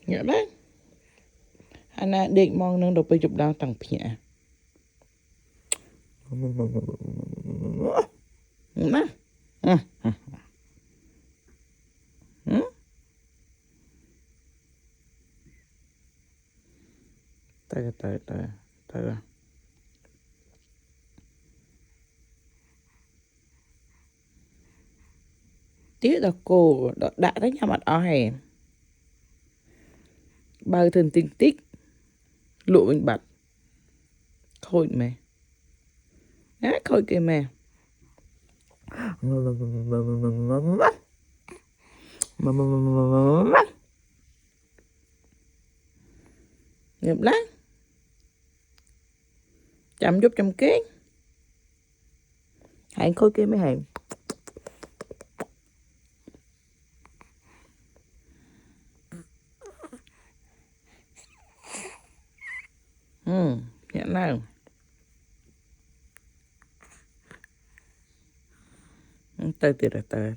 nhớ đấy anh à định mong nâng đồ bây chụp đau tặng phía nè tới tiếc là cô đã tới nhà mặt ở hè bao thân tinh tích lụa bình bạch khôi mẹ á khôi kìa mẹ nghiệp lắm chăm giúp chăm kế hãy khôi kìa mấy hàng nhận nào tới tiệt rồi tới